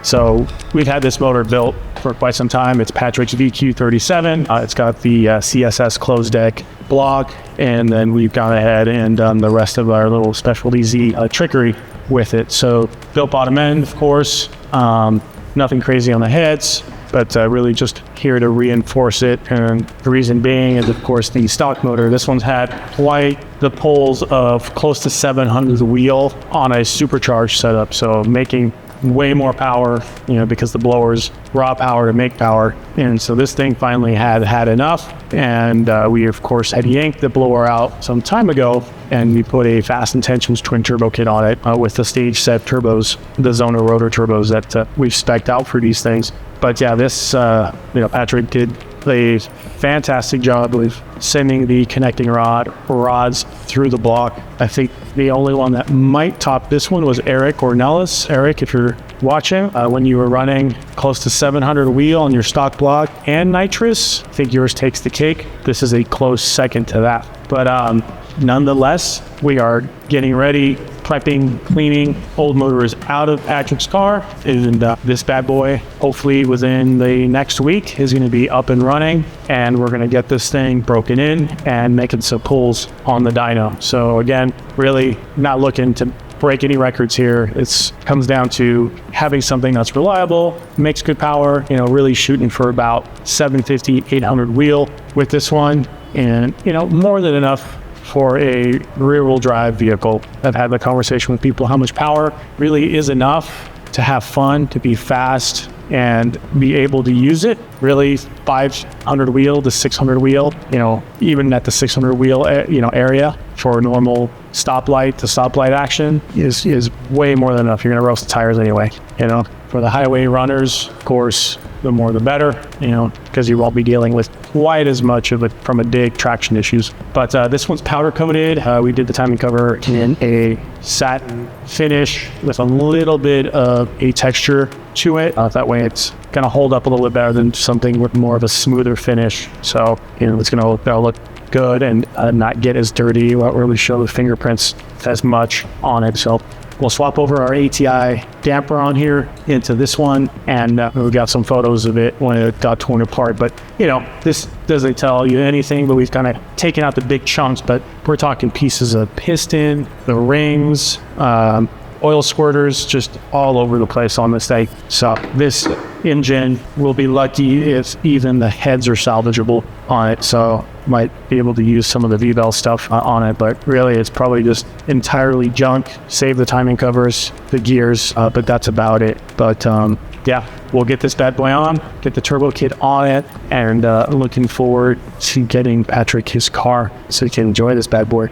So we've had this motor built for quite some time. It's Patrick's VQ37. It's got the CSS closed deck block, and then we've gone ahead and done the rest of our little Specialty Z trickery with it. So built bottom end, of course, nothing crazy on the heads, but really just here to reinforce it. And the reason being is, of course, the stock motor. This one's had quite the pulls of close to 700 wheel on a supercharged setup, so making way more power, because the blower's raw power to make power. And so this thing finally had enough, and we of course had yanked the blower out some time ago, and we put a Fast Intentions twin turbo kit on it with the stage set turbos, the Zona rotor turbos that we've spec'd out for these things. But yeah, this Patrick did a fantastic job with sending the connecting rods through the block. I think the only one that might top this one was Eric or Nellis. Eric, if you're watching, when you were running close to 700 wheel on your stock block and nitrous, I think yours takes the cake. This is a close second to that. But nonetheless, we are getting ready, prepping, cleaning. Old motor is out of Patrick's car, and this bad boy, hopefully within the next week, is going to be up and running, and we're going to get this thing broken in and making some pulls on the dyno. So again, really not looking to break any records here. It comes down to having something that's reliable, makes good power, really shooting for about 750, 800 wheel with this one, and more than enough for a rear-wheel drive vehicle. I've had the conversation with people how much power really is enough to have fun, to be fast, and be able to use it. Really, 500 wheel to 600 wheel, even at the 600 wheel, area for normal stoplight to stoplight action is way more than enough. You're gonna roast the tires anyway, For the highway runners, of course, the more the better, because you won't be dealing with quite as much of it from a dig traction issues. But this one's powder coated. We did the timing cover in a satin finish with a little bit of a texture to it. That way it's gonna hold up a little bit better than something with more of a smoother finish. So, that'll look good and not get as dirty. Won't really show the fingerprints as much on it. So we'll swap over our ATI damper on here into this one, and we got some photos of it when it got torn apart. But this doesn't tell you anything, but we've kind of taken out the big chunks. But we're talking pieces of piston, the rings, oil squirters, just all over the place on this thing. So this engine will be lucky if even the heads are salvageable on it. So might be able to use some of the V-Bell stuff on it, but really it's probably just entirely junk. Save the timing covers, the gears, but that's about it. But yeah, we'll get this bad boy on, get the turbo kit on it, and looking forward to getting Patrick his car so he can enjoy this bad boy.